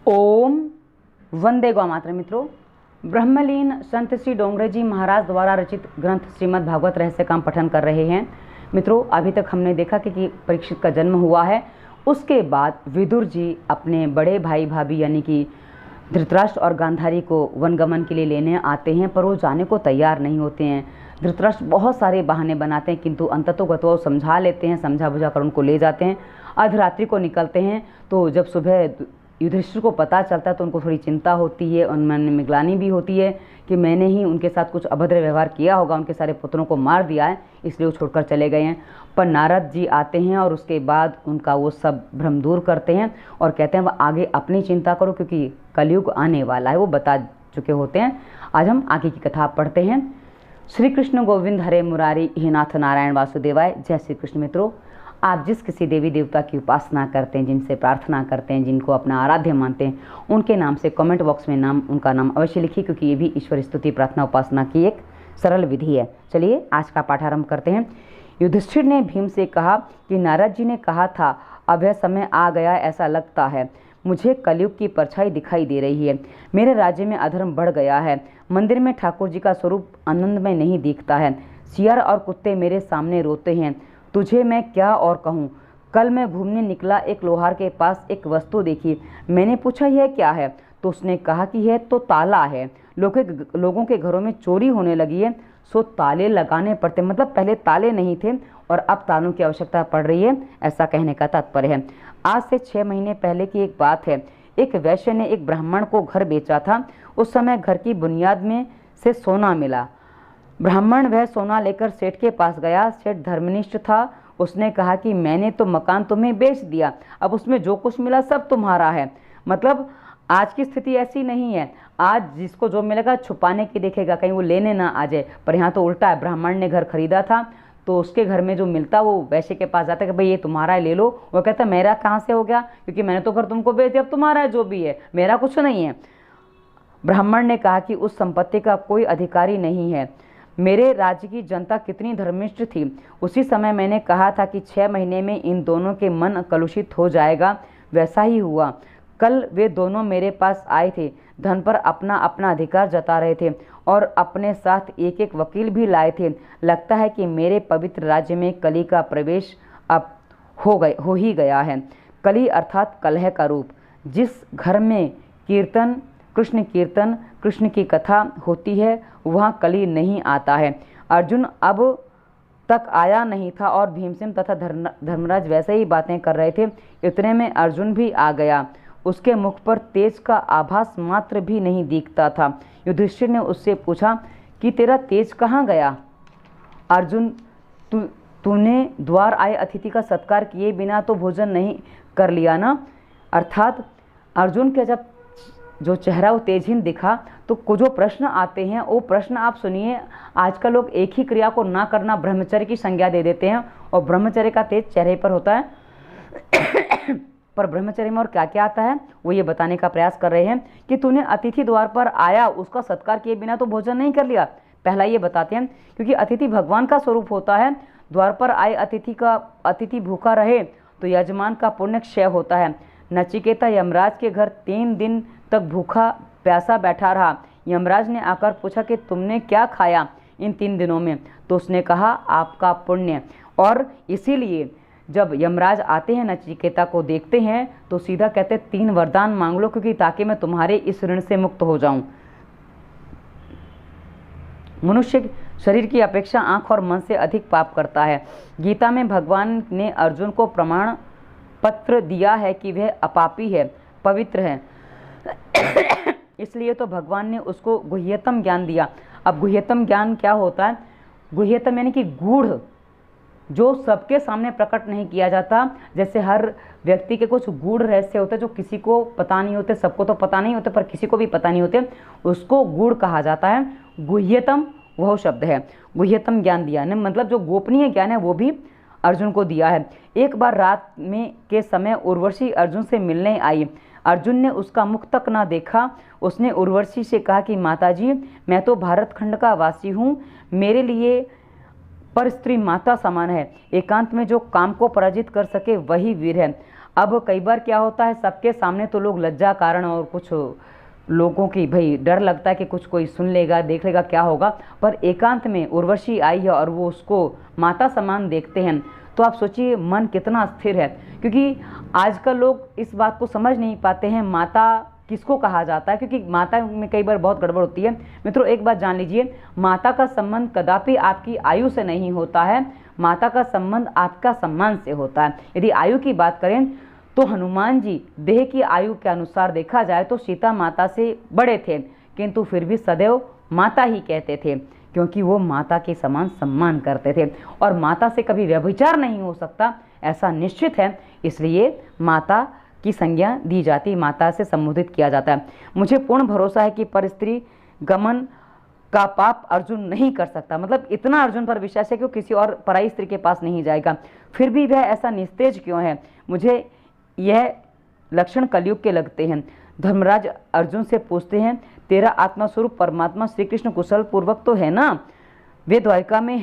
ओम वंदे गौ मातरम। मित्रों, ब्रह्मलीन संत श्री डोंगरे जी महाराज द्वारा रचित ग्रंथ श्रीमद् भागवत रहस्य का हम पठन कर रहे हैं। मित्रों, अभी तक हमने देखा कि परीक्षित का जन्म हुआ है। उसके बाद विदुर जी अपने बड़े भाई भाभी यानी कि धृतराष्ट्र और गांधारी को वनगमन के लिए लेने आते हैं, पर वो जाने को तैयार नहीं होते हैं। धृतराष्ट्र बहुत सारे बहाने बनाते हैं, किंतु अंततोगतो समझा लेते हैं, समझा बुझा कर उनको ले जाते हैं। अर्धरात्रि को निकलते हैं, तो जब सुबह युधिष्ठिर को पता चलता है तो उनको थोड़ी चिंता होती है, उनमें मिगलानी भी होती है कि मैंने ही उनके साथ कुछ अभद्र व्यवहार किया होगा, उनके सारे पुत्रों को मार दिया है, इसलिए वो छोड़कर चले गए हैं। पर नारद जी आते हैं और उसके बाद उनका वो सब भ्रम दूर करते हैं और कहते हैं वह आगे अपनी चिंता करो क्योंकि कलयुग आने वाला है, वो बता चुके होते हैं। आज हम आगे की कथा पढ़ते हैं। श्री कृष्ण गोविंद हरे मुरारी हे नाथ नारायण वासुदेवाय। जय श्री कृष्ण। मित्रों, आप जिस किसी देवी देवता की उपासना करते हैं, जिनसे प्रार्थना करते हैं, जिनको अपना आराध्य मानते हैं, उनके नाम से कमेंट बॉक्स में उनका नाम अवश्य लिखिए, क्योंकि ये भी ईश्वर स्तुति प्रार्थना उपासना की एक सरल विधि है। चलिए आज का पाठ आरंभ करते हैं। युधिष्ठिर ने भीम से कहा कि नारद जी ने कहा था अब यह समय आ गया, ऐसा लगता है मुझे कलयुग की परछाई दिखाई दे रही है। मेरे राज्य में अधर्म बढ़ गया है। मंदिर में ठाकुर जी का स्वरूप आनंदमय नहीं दिखता है। सियार और कुत्ते मेरे सामने रोते हैं। तुझे मैं क्या और कहूँ। कल मैं घूमने निकला, एक लोहार के पास एक वस्तु देखी। मैंने पूछा यह क्या है, तो उसने कहा कि यह तो ताला है। लोगों के घरों में चोरी होने लगी है, सो ताले लगाने पड़ते। मतलब पहले ताले नहीं थे और अब तालों की आवश्यकता पड़ रही है, ऐसा कहने का तात्पर्य है। आज से 6 महीने पहले की एक बात है। एक वैश्य ने एक ब्राह्मण को घर बेचा था। उस समय घर की बुनियाद में से सोना मिला। ब्राह्मण वह सोना लेकर सेठ के पास गया। सेठ धर्मनिष्ठ था। उसने कहा कि मैंने तो मकान तुम्हें बेच दिया, अब उसमें जो कुछ मिला सब तुम्हारा है। मतलब आज की स्थिति ऐसी नहीं है। आज जिसको जो मिलेगा छुपाने की देखेगा, कहीं वो लेने ना आ जाए। पर यहाँ तो उल्टा है। ब्राह्मण ने घर खरीदा था तो उसके घर में जो मिलता वो वैश्य के पास जाता है कि भाई ये तुम्हारा है, ले लो। वो कहता मेरा कहाँ से हो गया, क्योंकि मैंने तो घर तुमको बेच दिया, अब तुम्हारा है जो भी है, मेरा कुछ नहीं है। ब्राह्मण ने कहा कि उस संपत्ति का कोई अधिकारी नहीं है। मेरे राज्य की जनता कितनी धर्मिष्ठ थी। उसी समय मैंने कहा था कि 6 महीने में इन दोनों के मन कलुषित हो जाएगा। वैसा ही हुआ। कल वे दोनों मेरे पास आए थे। धन पर अपना अपना अधिकार जता रहे थे और अपने साथ एक एक वकील भी लाए थे। लगता है कि मेरे पवित्र राज्य में कली का प्रवेश अब हो ही गया है। कली अर्थात कलह का रूप। जिस घर में कीर्तन कृष्ण की कथा होती है वहाँ कली नहीं आता है। अर्जुन अब तक आया नहीं था और भीमसेन तथा धर्मराज वैसे ही बातें कर रहे थे। इतने में अर्जुन भी आ गया। उसके मुख पर तेज का आभास मात्र भी नहीं दिखता था। युधिष्ठिर ने उससे पूछा कि तेरा तेज कहाँ गया। अर्जुन, तूने द्वार आए अतिथि का सत्कार किए बिना तो भोजन नहीं कर लिया ना। अर्थात अर्जुन के जब जो चेहरा वो तेजहीन दिखा तो कुछ जो प्रश्न आते हैं वो प्रश्न आप सुनिए। आजकल लोग एक ही क्रिया को ना करना ब्रह्मचर्य की संज्ञा दे देते हैं और ब्रह्मचर्य का तेज चेहरे पर होता है। पर ब्रह्मचर्य में और क्या क्या आता है वो ये बताने का प्रयास कर रहे हैं कि तूने अतिथि द्वार पर आया, उसका सत्कार किए बिना तो भोजन नहीं कर लिया। पहला ये बताते हैं क्योंकि अतिथि भगवान का स्वरूप होता है। द्वार पर आए अतिथि भूखा रहे तो यजमान का पुण्य क्षय होता है। नचिकेता यमराज के घर 3 दिन तक भूखा प्यासा बैठा रहा। यमराज ने आकर पूछा कि तुमने क्या खाया इन 3 दिनों में, तो उसने कहा आपका पुण्य। और इसीलिए जब यमराज आते हैं नचिकेता को देखते हैं तो सीधा कहते 3 वरदान मांग लो, क्योंकि ताकि मैं तुम्हारे इस ऋण से मुक्त हो जाऊं। मनुष्य शरीर की अपेक्षा आंख और मन से अधिक पाप करता है। गीता में भगवान ने अर्जुन को प्रमाण पत्र दिया है कि वह अपापी है, पवित्र है। इसलिए तो भगवान ने उसको गुह्यतम ज्ञान दिया। अब गुह्यतम ज्ञान क्या होता है? गुह्यतम यानी कि गूढ़, जो सबके सामने प्रकट नहीं किया जाता। जैसे हर व्यक्ति के कुछ गूढ़ रहस्य होते हैं जो किसी को पता नहीं होते, सबको तो पता नहीं होते पर किसी को भी पता नहीं होते, उसको गूढ़ कहा जाता है। गुह्यतम वह शब्द है। गुह्यतम ज्ञान दिया ने मतलब जो गोपनीय ज्ञान है वो भी अर्जुन को दिया है। एक बार रात में के समय उर्वशी अर्जुन से मिलने आई। अर्जुन ने उसका मुख तक ना देखा। उसने उर्वशी से कहा कि माताजी, मैं तो भारत खंड का वासी हूँ, मेरे लिए पर स्त्री माता समान है। एकांत में जो काम को पराजित कर सके वही वीर है। अब कई बार क्या होता है, सबके सामने तो लोग लज्जा कारण और कुछ लोगों की भाई डर लगता है कि कुछ कोई सुन लेगा, देख लेगा, क्या होगा, पर एकांत में उर्वशी आई है और वो उसको माता समान देखते हैं, तो आप सोचिए मन कितना स्थिर है। क्योंकि आजकल लोग इस बात को समझ नहीं पाते हैं माता किसको कहा जाता है, क्योंकि माता में कई बार बहुत गड़बड़ होती है। मित्रों, एक बात जान लीजिए, माता का संबंध कदापि आपकी आयु से नहीं होता है, माता का संबंध आपका सम्मान से होता है। यदि आयु की बात करें तो हनुमान जी देह की आयु के अनुसार देखा जाए तो सीता माता से बड़े थे, किंतु फिर भी सदैव माता ही कहते थे, क्योंकि वो माता के समान सम्मान करते थे। और माता से कभी व्यभिचार नहीं हो सकता, ऐसा निश्चित है, इसलिए माता की संज्ञा दी जाती, माता से संबोधित किया जाता है। मुझे पूर्ण भरोसा है कि पर स्त्री गमन का पाप अर्जुन नहीं कर सकता। मतलब इतना अर्जुन पर विश्वास है कि वो किसी और पराई स्त्री के पास नहीं जाएगा। फिर भी वह ऐसा निस्तेज क्यों है? मुझे यह लक्षण कलयुग के लगते हैं। धर्मराज अर्जुन से पूछते हैं, तेरा आत्मा स्वरूप परमात्मा श्री कृष्ण कुशल पूर्वक तो है ना? वे द्वारिका में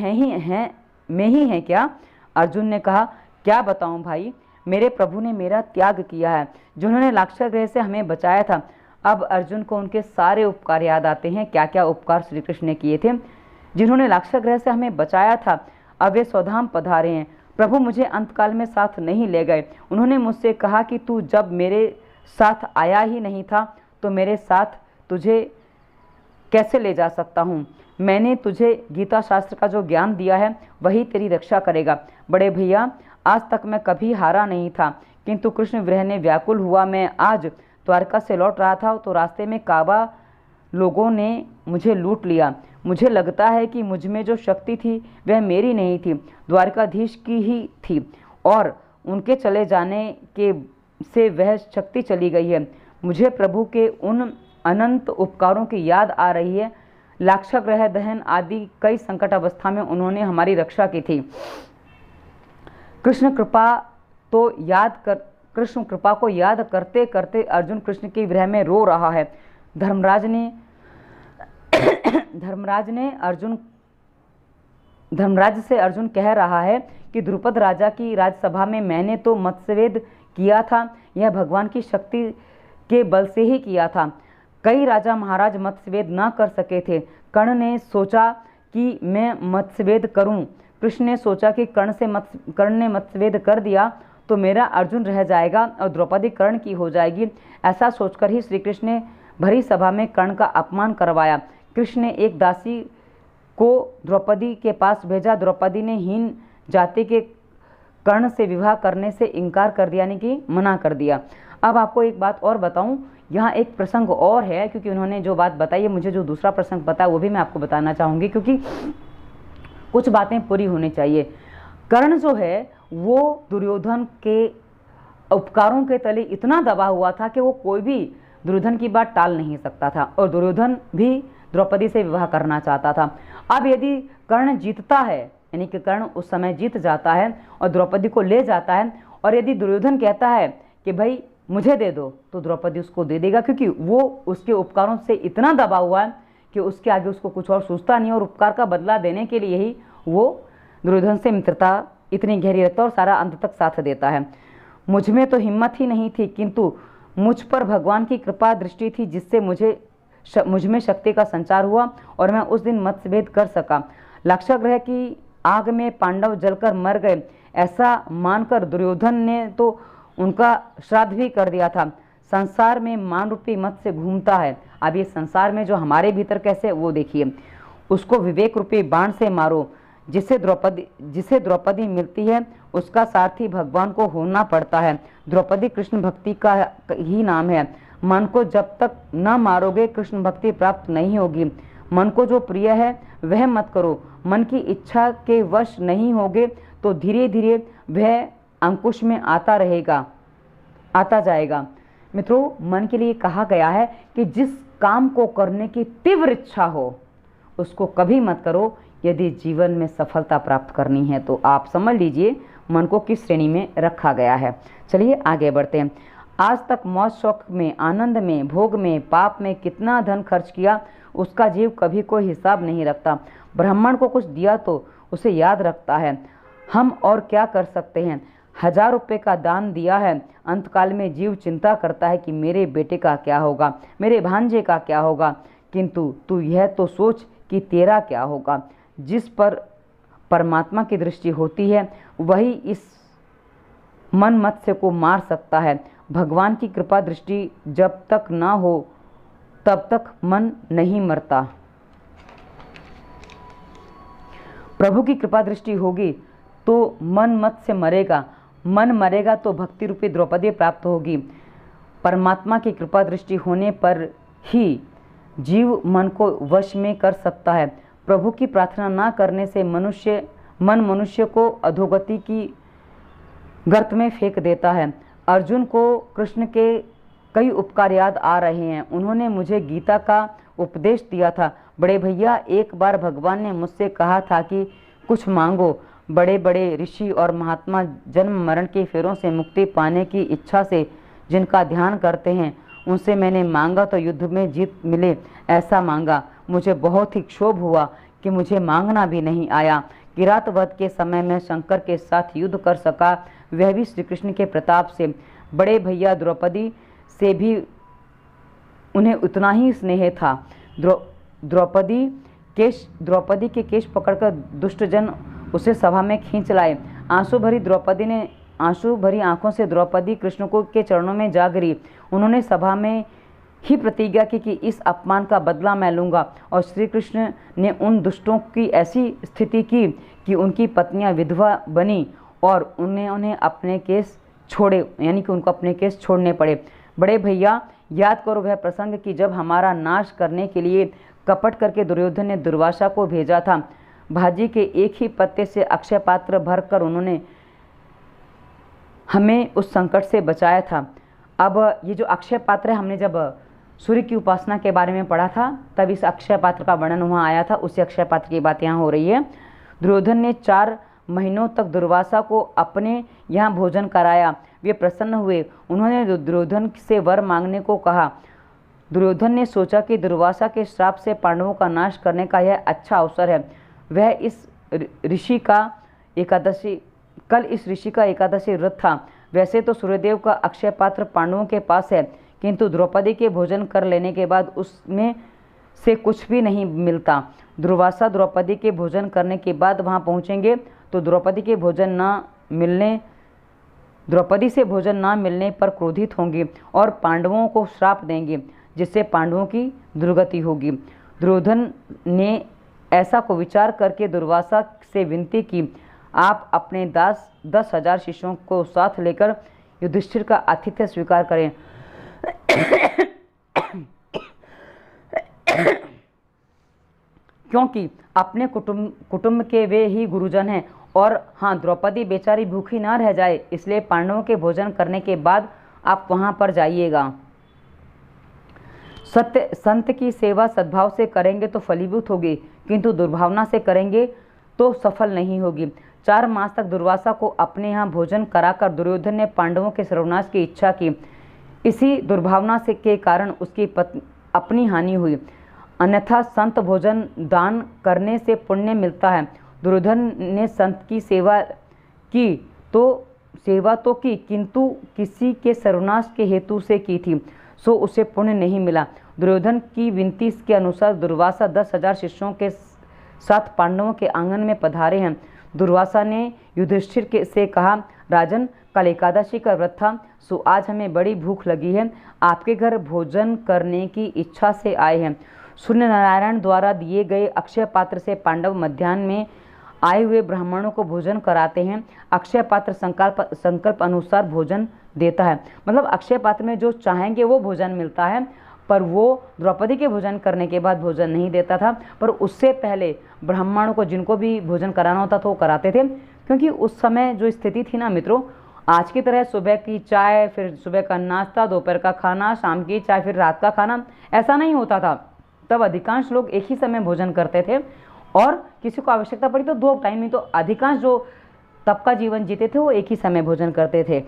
में ही हैं क्या? अर्जुन ने कहा, क्या बताऊं भाई, मेरे प्रभु ने मेरा त्याग किया है, जिन्होंने लाक्षागृह से हमें बचाया था। अब अर्जुन को उनके सारे उपकार याद आते हैं, क्या क्या उपकार श्री कृष्ण ने किए थे। जिन्होंने लाक्षागृह से हमें बचाया था, अब वे स्वधाम पधारे हैं। प्रभु मुझे अंतकाल में साथ नहीं ले गए। उन्होंने मुझसे कहा कि तू जब मेरे साथ आया ही नहीं था तो मेरे साथ तुझे कैसे ले जा सकता हूँ। मैंने तुझे गीता शास्त्र का जो ज्ञान दिया है वही तेरी रक्षा करेगा। बड़े भैया, आज तक मैं कभी हारा नहीं था, किंतु कृष्ण विरह ने व्याकुल हुआ। मैं आज द्वारका से लौट रहा था तो रास्ते में काबा लोगों ने मुझे लूट लिया। मुझे लगता है कि मुझ में जो शक्ति थी वह मेरी नहीं थी, द्वारकाधीश की ही थी, और उनके चले जाने के से वह शक्ति चली गई है। मुझे प्रभु के उन अनंत उपकारों की याद आ रही है। लाक्षागृह दहन आदि कई संकट अवस्था में उन्होंने हमारी रक्षा की थी। कृष्ण कृपा को याद करते करते अर्जुन कृष्ण के विरह में रो रहा है। धर्मराज से अर्जुन कह रहा है कि द्रुपद राजा की राजसभा में मैंने तो मत्स्यवेद किया था, यह भगवान की शक्ति के बल से ही किया था। कई राजा महाराज मत्स्यवेद न कर सके थे। कर्ण ने सोचा कि मैं मत्स्यवेद करूं। कृष्ण ने सोचा कि कर्ण ने मत्स्यवेद कर दिया तो मेरा अर्जुन रह जाएगा और द्रौपदी कर्ण की हो जाएगी। ऐसा सोचकर ही श्री कृष्ण ने भरी सभा में कर्ण का अपमान करवाया। कृष्ण ने एक दासी को द्रौपदी के पास भेजा। द्रौपदी ने हीन जाति के कर्ण से विवाह करने से इनकार कर दिया, यानी कि मना कर दिया। अब आपको एक बात और बताऊं, यहाँ एक प्रसंग और है, क्योंकि उन्होंने जो बात बताई है, मुझे जो दूसरा प्रसंग पता है वो भी मैं आपको बताना चाहूँगी, क्योंकि कुछ बातें पूरी होनी चाहिए। कर्ण जो है वो दुर्योधन के उपकारों के तले इतना दबा हुआ था कि वो कोई भी दुर्योधन की बात टाल नहीं सकता था, और दुर्योधन भी द्रौपदी से विवाह करना चाहता था। अब यदि कर्ण जीतता है, यानी कि कर्ण उस समय जीत जाता है और द्रौपदी को ले जाता है, और यदि दुर्योधन कहता है कि भाई मुझे दे दो, तो द्रौपदी उसको दे देगा, क्योंकि वो उसके उपकारों से इतना दबा हुआ है कि उसके आगे उसको कुछ और सोचता नहीं, और उपकार का बदला देने के लिए ही वो दुर्योधन से मित्रता इतनी गहरी रखता है और सारा अंत तक साथ देता है। मुझ में तो हिम्मत ही नहीं थी, किंतु मुझ पर भगवान की कृपा दृष्टि थी, जिससे मुझ में शक्ति का संचार हुआ और मैं उस दिन मत्स्यभेद कर सका। लाक्षागृह की आग में पांडव जलकर मर गए, ऐसा मानकर दुर्योधन ने तो उनका श्राद्ध भी कर दिया था। संसार में मान रूपी मत्स्य घूमता है। अब ये संसार में जो हमारे भीतर कैसे, वो देखिए। उसको विवेक रूपी बाण से मारो। जिसे द्रौपदी मिलती है उसका सारथी भगवान को होना पड़ता है। द्रौपदी कृष्ण भक्ति का ही नाम है। मन को जब तक न मारोगे कृष्ण भक्ति प्राप्त नहीं होगी। मन को जो प्रिय है वह मत करो। मन की इच्छा के वश नहीं होगे तो धीरे धीरे वह अंकुश में आता जाएगा। मित्रों, मन के लिए कहा गया है कि जिस काम को करने की तीव्र इच्छा हो उसको कभी मत करो, यदि जीवन में सफलता प्राप्त करनी है तो। आप समझ लीजिए मन को किस श्रेणी में रखा गया है। चलिए आगे बढ़ते हैं। आज तक मौज शौक में, आनंद में, भोग में, पाप में कितना धन खर्च किया उसका जीव कभी कोई हिसाब नहीं रखता। ब्राह्मण को कुछ दिया तो उसे याद रखता है। हम और क्या कर सकते हैं। 1000 रुपये का दान दिया है। अंतकाल में जीव चिंता करता है कि मेरे बेटे का क्या होगा, मेरे भांजे का क्या होगा, किंतु तू यह तो सोच कि तेरा क्या होगा। जिस पर परमात्मा की दृष्टि होती है वही इस मन मत्स्य को मार सकता है। भगवान की कृपा दृष्टि जब तक ना हो तब तक मन नहीं मरता। प्रभु की कृपा दृष्टि होगी तो मन मत्स्य मरेगा, मन मरेगा तो भक्ति रूपी द्रौपदी प्राप्त होगी। परमात्मा की कृपा दृष्टि होने पर ही जीव मन को वश में कर सकता है। प्रभु की प्रार्थना ना करने से मनुष्य को अधोगति की गर्त में फेंक देता है। अर्जुन को कृष्ण के कई उपकार याद आ रहे हैं। उन्होंने मुझे गीता का उपदेश दिया था। बड़े भैया, एक बार भगवान ने मुझसे कहा था कि कुछ मांगो। बड़े बड़े ऋषि और महात्मा जन्म मरण के फेरों से मुक्ति पाने की इच्छा से जिनका ध्यान करते हैं, उनसे मैंने मांगा तो युद्ध में जीत मिले ऐसा मांगा। मुझे बहुत ही क्षोभ हुआ कि मुझे मांगना भी नहीं आया। किरात वध के समय में शंकर के साथ युद्ध कर सका, वह भी श्री कृष्ण के प्रताप से। बड़े भैया द्रौपदी से भी उन्हें उतना ही स्नेह था। द्रौपदी के केश पकड़कर दुष्टजन उसे सभा में खींच लाए। आंसू भरी आंखों से द्रौपदी कृष्ण को के चरणों में जा गिरी। उन्होंने सभा में ही प्रतिज्ञा की कि इस अपमान का बदला मैं लूंगा। और श्री कृष्ण ने उन दुष्टों की ऐसी स्थिति की कि उनकी पत्नियां विधवा बनी और उन्हें अपने केस छोड़े, यानी कि उनको अपने केस छोड़ने पड़े। बड़े भैया, याद करो वह प्रसंग कि जब हमारा नाश करने के लिए कपट करके दुर्योधन ने दुर्वासा को भेजा था। भाजी के एक ही पत्ते से अक्षय पात्र भरकर उन्होंने हमें उस संकट से बचाया था। अब ये जो अक्षय पात्र है, हमने जब सूर्य की उपासना के बारे में पढ़ा था तब इस अक्षय पात्र का वर्णन वहाँ आया था। उसी अक्षय पात्र की बात यहाँ हो रही है। दुर्योधन ने 4 महीनों तक दुर्वासा को अपने यहाँ भोजन कराया। वे प्रसन्न हुए। उन्होंने दुर्योधन से वर मांगने को कहा। दुर्योधन ने सोचा कि दुर्वासा के श्राप से पांडवों का नाश करने का यह अच्छा अवसर है। वह इस ऋषि का एकादशी व्रत था। वैसे तो सूर्यदेव का अक्षय पात्र पांडवों के पास है, किंतु द्रौपदी के भोजन कर लेने के बाद उसमें से कुछ भी नहीं मिलता। दुर्वासा द्रौपदी के भोजन करने के बाद वहां पहुंचेंगे तो द्रौपदी से भोजन ना मिलने पर क्रोधित होंगे और पांडवों को श्राप देंगे, जिससे पांडवों की दुर्गति होगी। दुर्योधन ने ऐसा को विचार करके दुर्वासा से विनती की, आप अपने 10,000 शिष्यों को साथ लेकर युधिष्ठिर का आतिथ्य स्वीकार करें। क्योंकि अपने कुटुंब के वे ही गुरुजन हैं। और हाँ, द्रौपदी बेचारी भूखी ना रह जाए, इसलिए पांडवों के भोजन करने के बाद आप वहां पर जाइएगा। संत की सेवा सद्भाव से करेंगे तो फलीभूत होगी, किंतु दुर्भावना से करेंगे तो सफल नहीं होगी। 4 मास तक दुर्वासा को अपने यहाँ भोजन कराकर दुर्योधन ने पांडवों के सर्वनाश की इच्छा की। इसी दुर्भावना से के कारण उसकी अपनी हानि हुई। अन्यथा संत भोजन दान करने से पुण्य मिलता है। दुर्योधन ने संत की सेवा तो की, किंतु किसी के सर्वनाश के हेतु से की थी, सो उसे पुण्य नहीं मिला। दुर्योधन की विनती के अनुसार दुर्वासा 10,000 शिष्यों के साथ पांडवों के आंगन में पधारे हैं। दुर्वासा ने युधिष्ठिर से कहा, राजन, कल एकादशी का व्रत था, सो आज हमें बड़ी भूख लगी है। आपके घर भोजन करने की इच्छा से आए हैं। सूर्य नारायण द्वारा दिए गए अक्षय पात्र से पांडव मध्याह्न में आए हुए ब्राह्मणों को भोजन कराते हैं। अक्षय पात्र संकल्प अनुसार भोजन देता है। मतलब अक्षय पात्र में जो चाहेंगे वो भोजन मिलता है, पर वो द्रौपदी के भोजन करने के बाद भोजन नहीं देता था। पर उससे पहले ब्राह्मणों को जिनको भी भोजन कराना होता था वो कराते थे, क्योंकि उस समय जो स्थिति थी ना मित्रों, आज की तरह सुबह की चाय, फिर सुबह का नाश्ता, दोपहर का खाना, शाम की चाय, फिर रात का खाना, ऐसा नहीं होता था। तब अधिकांश लोग एक ही समय भोजन करते थे और किसी को आवश्यकता पड़ी तो 2 टाइम, नहीं तो अधिकांश जो तब का जीवन जीते थे वो एक ही समय भोजन करते थे।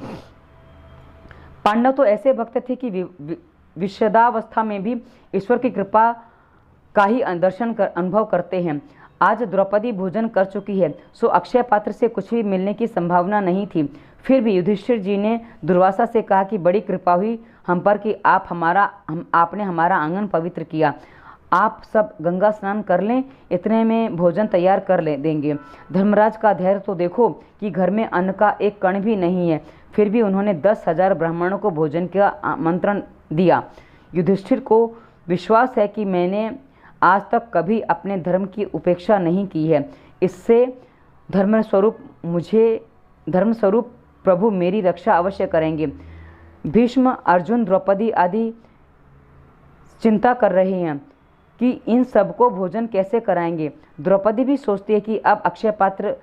पांडव तो ऐसे भक्त थे कि विषदावस्था में भी ईश्वर की कृपा का ही अनुभव करते हैं। आज द्रौपदी भोजन कर चुकी है, सो अक्षय पात्र से कुछ भी मिलने की संभावना नहीं थी। फिर भी युधिष्ठिर जी ने दुर्वासा से कहा कि बड़ी कृपा हुई हम पर कि आपने हमारा आंगन पवित्र किया। आप सब गंगा स्नान कर लें, इतने में भोजन तैयार कर देंगे। धर्मराज का धैर्य तो देखो कि घर में अन्न का एक कण भी नहीं है, फिर भी उन्होंने 10,000 ब्राह्मणों को भोजन का आमंत्रण दिया। युधिष्ठिर को विश्वास है कि मैंने आज तक कभी अपने धर्म की उपेक्षा नहीं की है। इससे धर्मस्वरूप प्रभु मेरी रक्षा अवश्य करेंगे। भीष्म, अर्जुन, द्रौपदी आदि चिंता कर रहे हैं कि इन सबको भोजन कैसे कराएंगे। द्रौपदी भी सोचती है कि अब अक्षय पात्र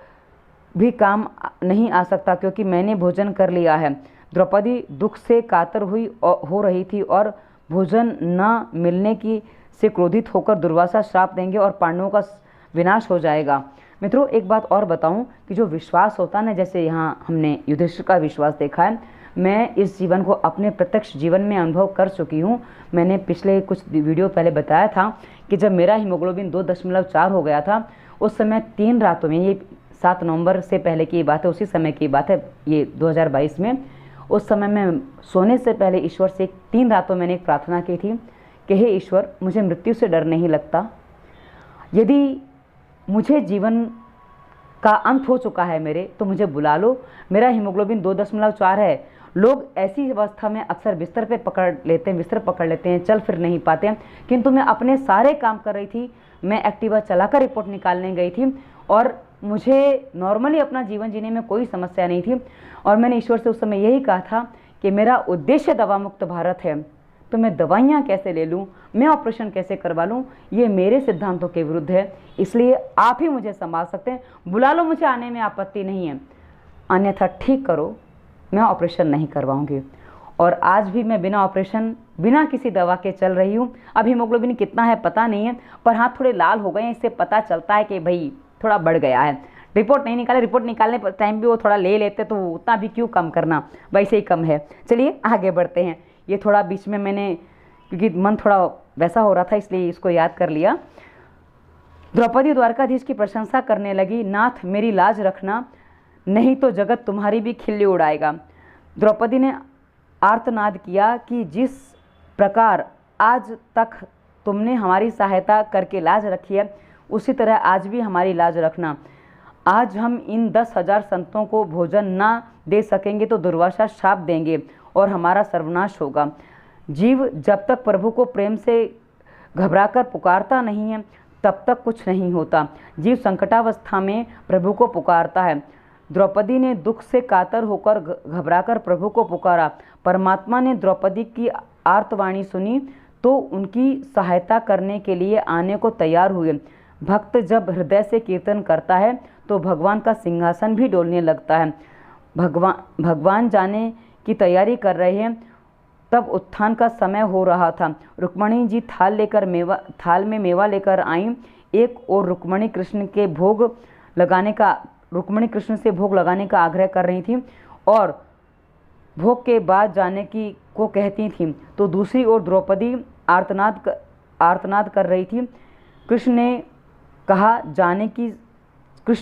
भी काम नहीं आ सकता क्योंकि मैंने भोजन कर लिया है। द्रौपदी दुख से कातर हो रही थी और भोजन न मिलने की से क्रोधित होकर दुर्वासा श्राप देंगे और पांडवों का विनाश हो जाएगा। मित्रों, एक बात और बताऊं कि जो विश्वास होता है ना, जैसे यहाँ हमने युधिष्ठिर का विश्वास देखा है, मैं इस जीवन को अपने प्रत्यक्ष जीवन में अनुभव कर चुकी हूँ। मैंने पिछले कुछ वीडियो पहले बताया था कि जब मेरा हीमोग्लोबिन 2.4 हो गया था, उस समय 3 रातों में, ये 7 नवंबर से पहले की बात है, उसी समय की बात है, ये 2022 में, उस समय मैं सोने से पहले ईश्वर से 3 रातों मैंने एक प्रार्थना की थी कि हे ईश्वर, मुझे मृत्यु से डर नहीं लगता। यदि मुझे जीवन का अंत हो चुका है मेरे, तो मुझे बुला लो। मेरा हीमोग्लोबिन 2.4 है। लोग ऐसी अवस्था में अक्सर बिस्तर पकड़ लेते हैं, चल फिर नहीं पाते हैं, किंतु मैं अपने सारे काम कर रही थी। मैं एक्टिवा चलाकर रिपोर्ट निकालने गई थी और मुझे नॉर्मली अपना जीवन जीने में कोई समस्या नहीं थी। और मैंने ईश्वर से उस समय यही कहा था कि मेरा उद्देश्य दवा मुक्त भारत है, तो मैं दवाइयाँ कैसे ले लूँ, मैं ऑपरेशन कैसे करवा लूँ, ये मेरे सिद्धांतों के विरुद्ध है। इसलिए आप ही मुझे संभाल सकते हैं, बुला लो, मुझे आने में आपत्ति नहीं है, अन्यथा ठीक करो, मैं ऑपरेशन नहीं करवाऊंगी। और आज भी मैं बिना ऑपरेशन, बिना किसी दवा के चल रही हूँ। अब हीमोग्लोबिन कितना है पता नहीं है, पर हाथ थोड़े लाल हो गए हैं, इससे पता चलता है कि भाई थोड़ा बढ़ गया है। रिपोर्ट नहीं निकाले, रिपोर्ट निकालने पर टाइम भी वो थोड़ा ले लेते, तो उतना भी क्यों कम करना, वैसे ही कम है। चलिए आगे बढ़ते हैं। ये थोड़ा बीच में मैंने, क्योंकि मन थोड़ा वैसा हो रहा था, इसलिए इसको याद कर लिया। द्रौपदी द्वारकाधीश की प्रशंसा करने लगी, नाथ मेरी लाज रखना, नहीं तो जगत तुम्हारी भी खिल्ली उड़ाएगा। द्रौपदी ने आर्तनाद किया कि जिस प्रकार आज तक तुमने हमारी सहायता करके लाज रखी है, उसी तरह आज भी हमारी लाज रखना। आज हम इन 10,000 संतों को भोजन ना दे सकेंगे तो दुर्वासा शाप देंगे और हमारा सर्वनाश होगा। जीव जब तक प्रभु को प्रेम से घबराकर पुकारता नहीं है, तब तक कुछ नहीं होता। जीव संकटावस्था में प्रभु को पुकारता है। द्रौपदी ने दुख से कातर होकर घबराकर प्रभु को पुकारा। परमात्मा ने द्रौपदी की आर्तवाणी सुनी तो उनकी सहायता करने के लिए आने को तैयार हुए। भक्त जब हृदय से कीर्तन करता है तो भगवान का सिंहासन भी डोलने लगता है। भगवान जाने की तैयारी कर रहे हैं, तब उत्थान का समय हो रहा था। रुक्मणी जी थाल में मेवा लेकर आईं। एक और रुक्मणी कृष्ण से भोग लगाने का आग्रह कर रही थी और भोग के बाद जाने की को कहती थी, तो दूसरी ओर द्रौपदी आर्तनाद कर रही थी। कृष्ण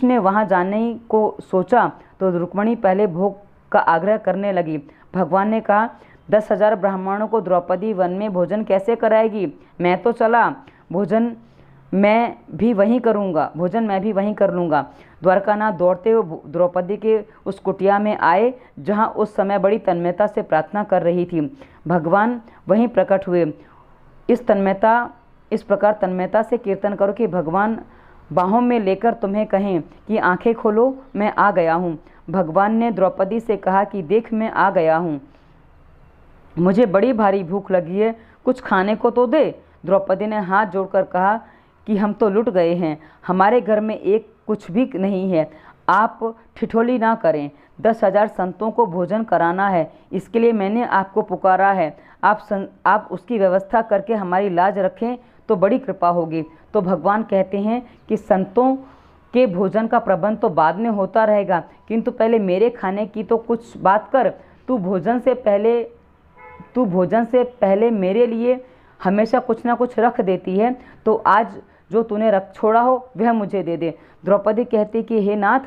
ने वहाँ जाने को सोचा तो रुक्मणी पहले भोग का आग्रह करने लगी। भगवान ने कहा, 10,000 ब्राह्मणों को द्रौपदी वन में भोजन कैसे कराएगी? मैं तो चला, भोजन मैं भी वहीं कर लूँगा। द्वारकानाथ दौड़ते हुए द्रौपदी के उस कुटिया में आए जहाँ उस समय बड़ी तन्मयता से प्रार्थना कर रही थी। भगवान वहीं प्रकट हुए। इस प्रकार तन्मयता से कीर्तन करो कि भगवान बाहों में लेकर तुम्हें कहें कि आंखें खोलो, मैं आ गया हूँ। भगवान ने द्रौपदी से कहा कि देख, मैं आ गया हूँ, मुझे बड़ी भारी भूख लगी है, कुछ खाने को तो दे। द्रौपदी ने हाथ जोड़कर कहा कि हम तो लुट गए हैं, हमारे घर में एक कुछ भी नहीं है, आप ठिठोली ना करें। 10,000 संतों को भोजन कराना है, इसके लिए मैंने आपको पुकारा है। आप उसकी व्यवस्था करके हमारी लाज रखें तो बड़ी कृपा होगी। तो भगवान कहते हैं कि संतों के भोजन का प्रबंध तो बाद में होता रहेगा, किंतु पहले मेरे खाने की तो कुछ बात कर। तू भोजन से पहले मेरे लिए हमेशा कुछ ना कुछ रख देती है, तो आज जो तूने रख छोड़ा हो वह मुझे दे दे। द्रौपदी कहती कि हे नाथ,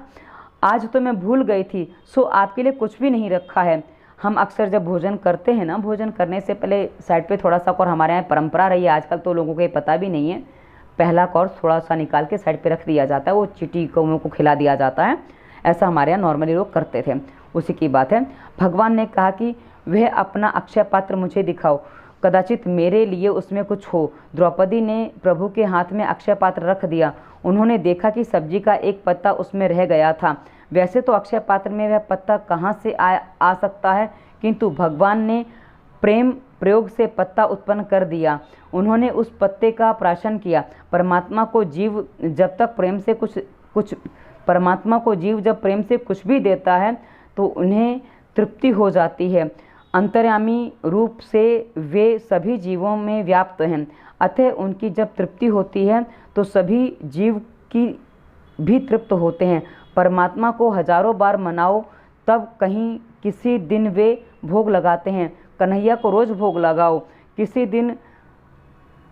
आज तो मैं भूल गई थी, सो आपके लिए कुछ भी नहीं रखा है। हम अक्सर जब भोजन करते हैं ना, भोजन करने से पहले साइड पे थोड़ा सा, और हमारे यहाँ परंपरा रही है, आजकल तो लोगों को ये पता भी नहीं है, पहला कौर थोड़ा सा निकाल के साइड पे रख दिया जाता है, वो चींटी कौओं को खिला दिया जाता है। ऐसा हमारे यहाँ नॉर्मली लोग करते थे, उसी की बात है। भगवान ने कहा कि वह अपना अक्षय पात्र मुझे दिखाओ, कदाचित मेरे लिए उसमें कुछ हो। द्रौपदी ने प्रभु के हाथ में अक्षय पात्र रख दिया। उन्होंने देखा कि सब्जी का एक पत्ता उसमें रह गया था। वैसे तो अक्षय पात्र में वह पत्ता कहाँ से आ सकता है, किंतु भगवान ने प्रेम प्रयोग से पत्ता उत्पन्न कर दिया। उन्होंने उस पत्ते का प्राशन किया। परमात्मा को जीव जब प्रेम से कुछ भी देता है तो उन्हें तृप्ति हो जाती है। अंतर्यामी रूप से वे सभी जीवों में व्याप्त हैं, अतः उनकी जब तृप्ति होती है तो सभी जीव की भी तृप्त होते हैं। परमात्मा को हजारों बार मनाओ, तब कहीं किसी दिन वे भोग लगाते हैं। कन्हैया को रोज भोग लगाओ, किसी दिन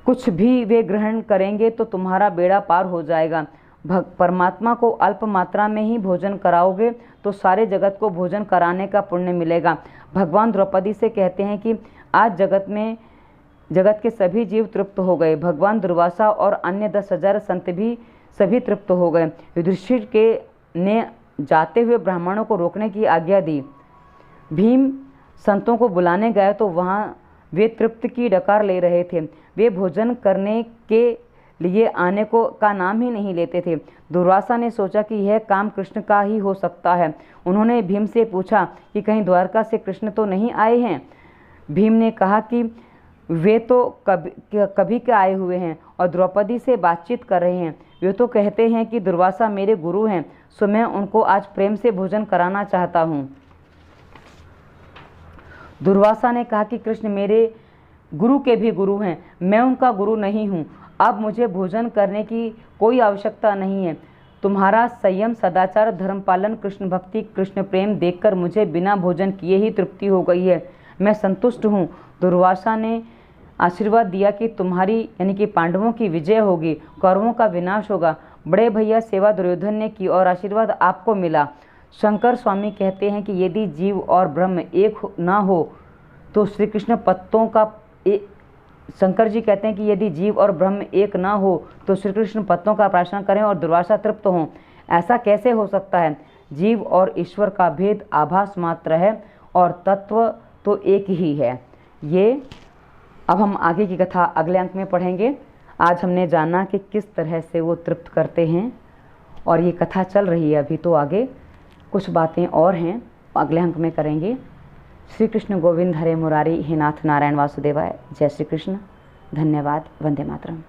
कुछ भी वे ग्रहण करेंगे तो तुम्हारा बेड़ा पार हो जाएगा। परमात्मा को अल्प मात्रा में ही भोजन कराओगे तो सारे जगत को भोजन कराने का पुण्य मिलेगा। भगवान द्रौपदी से कहते हैं कि आज जगत के सभी जीव तृप्त हो गए। भगवान दुर्वासा और अन्य 10,000 संत भी सभी तृप्त हो गए। युधिष्ठिर ने जाते हुए ब्राह्मणों को रोकने की आज्ञा दी। भीम संतों को बुलाने गए तो वहाँ वे तृप्त की डकार ले रहे थे। वे भोजन करने के लिए आने का नाम ही नहीं लेते थे। दुर्वासा ने सोचा कि यह काम कृष्ण का ही हो सकता है। उन्होंने भीम से पूछा कि कहीं द्वारका से कृष्ण तो नहीं आए हैं। भीम ने कहा कि वे तो कभी के आए हुए हैं और द्रौपदी से बातचीत कर रहे हैं। वे तो कहते हैं कि दुर्वासा मेरे गुरु हैं, सो मैं उनको आज प्रेम से भोजन कराना चाहता हूँ। दुर्वासा ने कहा कि कृष्ण मेरे गुरु के भी गुरु हैं, मैं उनका गुरु नहीं हूँ। अब मुझे भोजन करने की कोई आवश्यकता नहीं है। तुम्हारा संयम, सदाचार, धर्म पालन, कृष्ण भक्ति, कृष्ण प्रेम देखकर मुझे बिना भोजन किए ही तृप्ति हो गई है। मैं संतुष्ट हूँ। दुर्वासा ने आशीर्वाद दिया कि तुम्हारी यानी कि पांडवों की विजय होगी, कौरवों का विनाश होगा। बड़े भैया सेवा दुर्योधन ने की और आशीर्वाद आपको मिला। शंकर स्वामी कहते हैं कि यदि जीव और ब्रह्म एक ना हो तो श्री कृष्ण पत्तों का शंकर जी कहते हैं कि यदि जीव और ब्रह्म एक ना हो तो श्री कृष्ण पत्तों का प्राशन करें और दुर्वासा तृप्त हों। ऐसा कैसे हो सकता है? जीव और ईश्वर का भेद आभास मात्र है और तत्व तो एक ही है। ये अब हम आगे की कथा अगले अंक में पढ़ेंगे। आज हमने जाना कि किस तरह से वो तृप्त करते हैं और ये कथा चल रही है अभी, तो आगे कुछ बातें और हैं अगले अंक में करेंगे। श्री कृष्ण गोविंद हरे मुरारी, हे नाथ नारायण वासुदेवाय। जय श्री कृष्ण। धन्यवाद। वंदे मातरम।